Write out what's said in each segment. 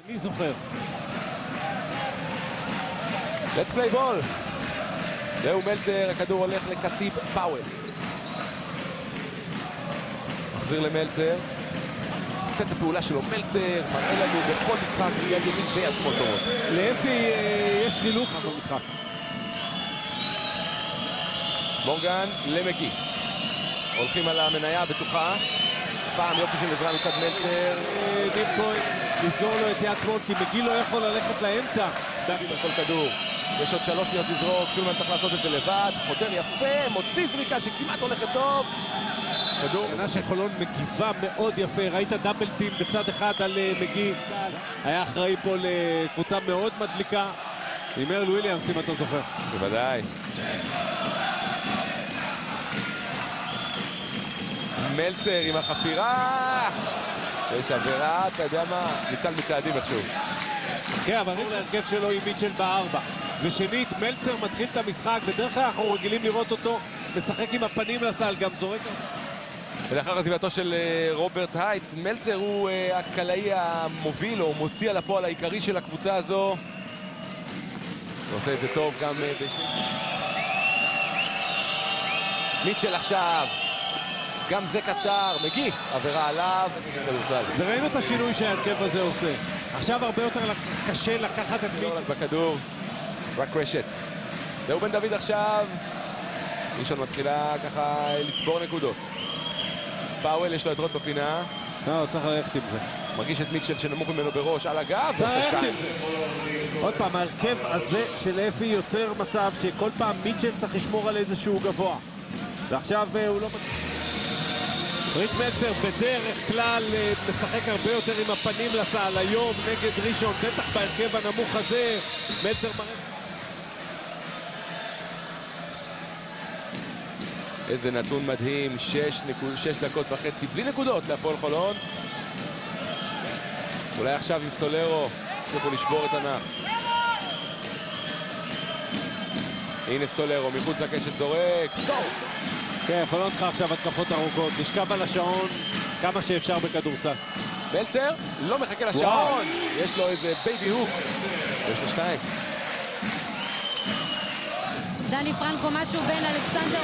אני זוכר. let's play ball. זהו מלצר, הכדור הולך לקסיב פאוול. מחזיר למלצר. עושה את הפעולה שלו, מלצר, מראה לנו בכל משחק יד ימין ויד שמאל טובות. לאפי יש חילוף במשחק. מורגן למגי. הולכים על המניה הבטוחה. פעם יופי של עזרה מצד מלצר. ניב כהן לסגור לו את יד שמאל, כי מגי לא יכול ללכת לאמצע. בכל כדור. יש עוד 3 שניות לזרוק, שולמן צריך לעשות את זה לבד. חודר יפה, מוציא זריקה שכמעט הולכת טוב. כדור. הגנה של חולון מגיבה מאוד יפה, ראית דאבל טים בצד אחד על מגי. היה אחראי פה לקבוצה מאוד מדליקה. עם ארל וויליאמס, אם אתה זוכר. בוודאי. מלצר עם החפירה. יש עבירה, אתה יודע מה? ניצל מצעדים איכשהו. כן, אבל הוא להרכב שלו עם מיטשל ב4. ושנית, מלצר מתחיל את המשחק, בדרך כלל אנחנו רגילים לראות אותו משחק עם הפנים לסל, גם זורק. ולאחר עזיבתו של רוברט הייט, מלצר הוא הקלעי המוביל או מוציא על הפועל העיקרי של הקבוצה הזו. הוא עושה את זה טוב גם מיטשל עכשיו. גם זה קצר, מגי, עבירה עליו, וראינו את השינוי שההרכב הזה עושה. עכשיו הרבה יותר קשה לקחת את מיטשל. בכדור, רק רשת. זהו בן דוד עכשיו. ראשון מתחילה ככה לצבור נקודות. פאוול יש לו את רוט בפינה. לא, צריך ללכת עם זה. מרגיש את מיטשל שנמוך ממנו בראש, על הגב. צריך ללכת עם זה. עוד פעם, ההרכב הזה של אפי יוצר מצב שכל פעם מיטשל צריך לשמור על איזשהו גבוה. ועכשיו הוא לא... ריץ' מלצר בדרך כלל משחק הרבה יותר עם הפנים לסל. היום נגד ראשון, בטח בהרכב הנמוך הזה, מלצר מראה... איזה נתון מדהים, 6 דקות וחצי בלי נקודות להפועל חולון. אולי עכשיו עם סטולרו צריכו לשבור את הנאחס. הנה סטולרו, מחוץ לקשת זורק, סוף! כן, חולון צריכה עכשיו התקפות ארוכות, לשכב על השעון כמה שאפשר בכדורסל. מלצר לא מחכה לשעון, יש לו איזה בייבי הוק. יש לו 2. דני פרנקו, משהו בין אלכסנדר...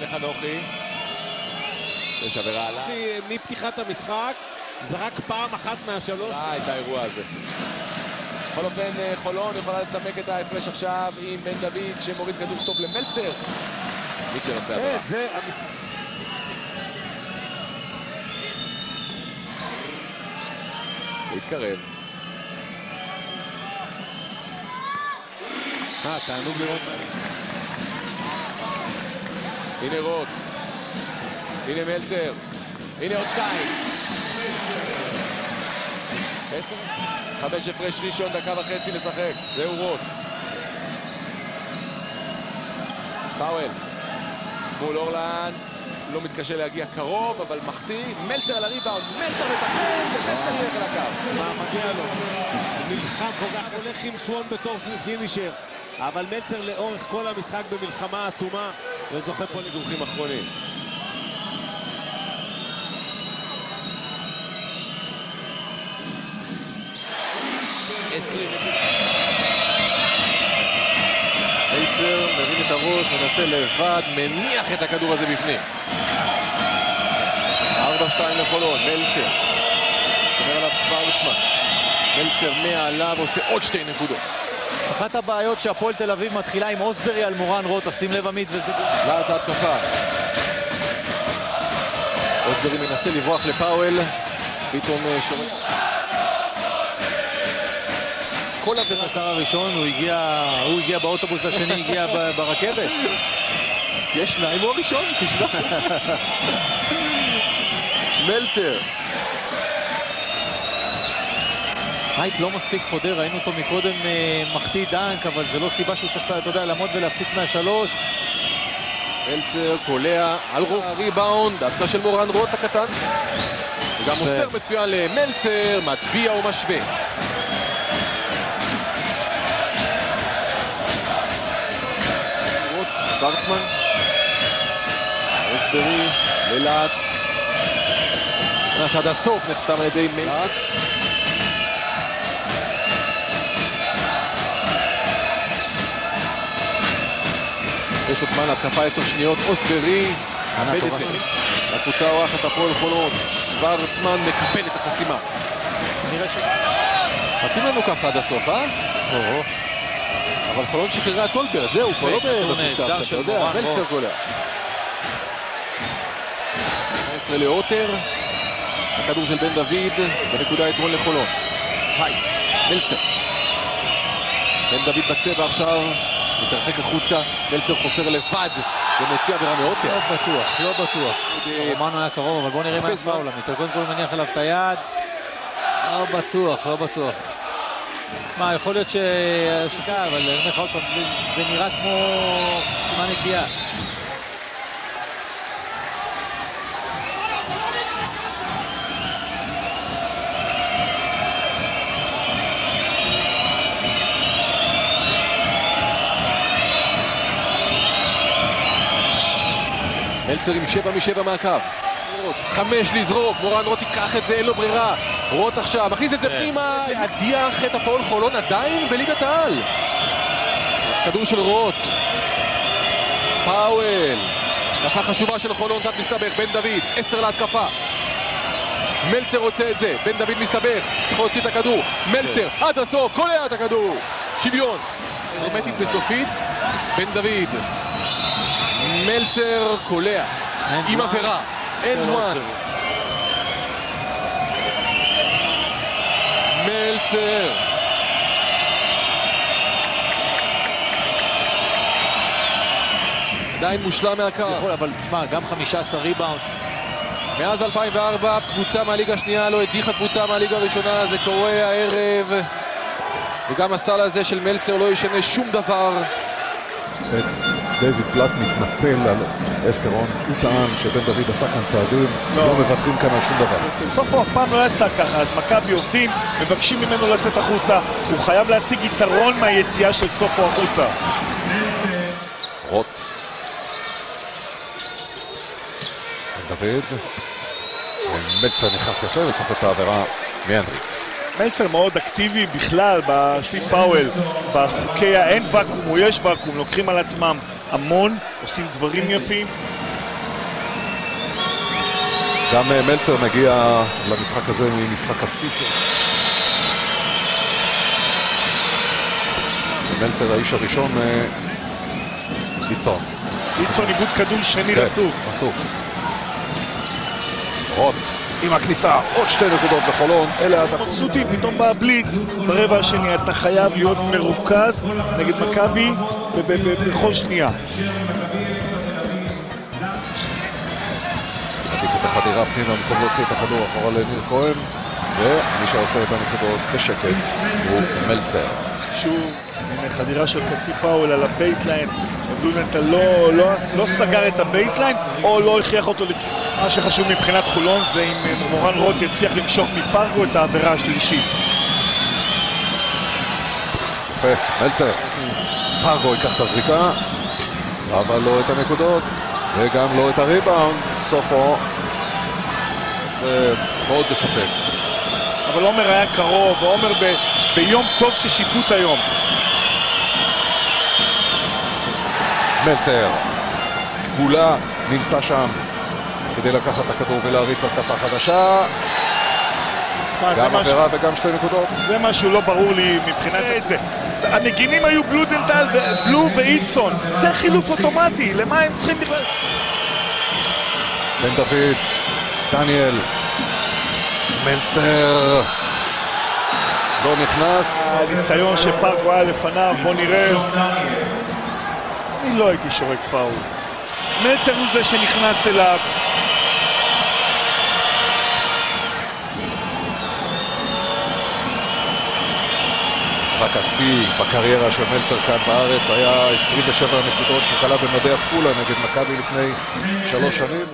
לחנוכי. יש עבירה עליו. מפתיחת המשחק, זרק פעם אחת מהשלוש. את האירוע הזה. בכל אופן, חולון יכולה לצמק את ההפרש עכשיו עם בן דוד שמוריד כדור טוב למלצר. מיטשל עושה עבירה. זה המשחק. להתקרב. תענוג לראות. הנה רוט. הנה מלצר. הנה עוד 2. 5 הפרש ראשון, 1.5 דקות לשחק. זהו רוט. פאוול. מול אורלנד. לא מתקשה להגיע קרוב, אבל מחטיא. מלצר על הריבאונד. מלצר מתקן. ומלצר ילך אל הקו. מה מגיע לו? מלחם כל כך הולך עם סוון בתור פינישר. אבל מלצר לאורך כל המשחק במלחמה עצומה. וזוכה פה לדרוכים אחרונים. מלצר מרים את הראש, מנסה לבד, מניח את הכדור הזה בפנים. 4-2 לחולון, מלצר. אומר עליו שוורצמן. מלצר מעליו עושה עוד 2 נקודות. אחת הבעיות שהפועל תל אביב מתחילה עם אוסברי על מורן רוט, תשים לב עמית וזה... לאט התקפה. אוסברי מנסה לברוח לפאוול, פתאום שומע. כל השר הראשון, הוא הגיע באוטובוס, השני הגיע ברכבת. יש 2 הוא הראשון, תשמע. מלצר. הייט לא מספיק חודר, ראינו אותו מקודם מחטיא דנק, אבל זה לא סיבה שהוא צריך, אתה יודע, לעמוד ולהפציץ מהשלוש. מלצר קולע על ריבאונד, דווקא של מורן רוט הקטן. וגם מוסר מצוין למלצר, מטביע ומשווה. רוט, שוורצמן. אוסברי ללהט. נכנס עד הסוף, נחסם על ידי מלצר. יש עוד זמן להתקפה 10 שניות. אוסברי מאבד את זה. הקבוצה האורחת הפועל חולון. שוורצמן מקבל את החסימה. נראה מתאים לנו ככה עד הסוף, אה? אבל חולון שחררה את אולברט, זהו, כבר לא בקבוצה, אתה יודע, מלצר קולע. 15 לאוטר, הכדור של בן דוד, בנקודה יתרון לחולון. הייט, מלצר. בן דוד בצבע עכשיו, מתרחק החוצה, מלצר חופר לבד, ומוציא עבירה מאוטר. לא בטוח. רומנו היה קרוב, אבל בוא נראה מה הצבע עולמית. קודם כל מניח עליו את היד. לא בטוח. מה, יכול להיות ששיקה, אבל אני אומר לך עוד פעם, זה נראה כמו סימן נקייה. מלצר עם 7 מ-7 מהקו. 5 לזרוק, מורן רוט ייקח את זה, אין לו ברירה. רוט עכשיו, מכניס את זה פנימה, הדיח את הפועל חולון עדיין בליגת העל. כדור של רוט. פאוול. התקפה חשובה של חולון, קצת מסתבך, בן דוד, 10 להתקפה. מלצר רוצה את זה, בן דוד מסתבך, צריך להוציא את הכדור. מלצר, עד הסוף, קולע את הכדור. שוויון. הרמטית בסופית, בן דוד. מלצר קולע. עם עבירה. אין וואן. מלצר. עדיין מושלם מהקו. אבל תשמע, גם 15 ריבאונד. מאז 2004, קבוצה מהליגה השנייה לא הדיחה קבוצה מהליגה הראשונה, זה קורה הערב. וגם הסל הזה של מלצר לא ישנה שום דבר. דיוויד בלאט מתנפל על אסטרון, הוא טען שבן דוד עשה כאן צעדים, לא מוותרים כאן על שום דבר. סופו אף פעם לא יצא ככה, אז מכבי עובדים, מבקשים ממנו לצאת החוצה, הוא חייב להשיג יתרון מהיציאה של סופו החוצה. רוט. בן דוד. מלצר נכנס יפה וסוף את העבירה מהנדריקס. מלצר מאוד אקטיבי בכלל בסי פאוול, בחוקי האין ואקום או יש ואקום, לוקחים על עצמם המון, עושים דברים יפים. גם מלצר מגיע למשחק הזה ממשחק השיא שלו. מלצר האיש הראשון ליצון. ליצון איבוד כדור שני רצוף. רוט עם הכניסה, עוד 2 נקודות לחולון. מבסוטי, פתאום בא בליץ ברבע השני, אתה חייב להיות מרוכז נגד מכבי בכל שנייה. עדיף את החדירה פנימה במקום להוציא את הכדור אחורה לניר כהן, ומי שעושה את הנקודות בשקט הוא מלצר. שוב, עם חדירה של קסי פאוול על הבייסליין, בלודנטל לא סגר את הבייסליין או לא הכריח אותו. מה שחשוב מבחינת חולון זה אם מורן רוט יצליח למשוך מפרגו את העבירה השלישית. יפה, מלצר. פרגו ייקח את הזריקה, אבל לא את הנקודות, וגם לא את הריבאונד. סופו מאוד בספק. אבל עומר היה קרוב, ועומר ביום טוב ששיפוט היום. מלצר, סגולה, נמצא שם כדי לקחת את הכדור ולהריץ התקפה חדשה. גם עבירה וגם 2 נקודות. זה משהו לא ברור לי מבחינת את זה. המגינים היו בלודנטל ובלו ואיצון. זה חילוף אוטומטי, למה הם צריכים בכלל? בן דוד, דניאל, מלצר לא נכנס. הניסיון שפרגו היה לפניו, בוא נראה. אני לא הייתי שורק פאול. מלצר הוא זה שנכנס אליו. משחק השיא בקריירה של מלצר כאן בארץ היה 27 נקודות שכלה במדעי עפולה נגד מכבי לפני 3 שנים.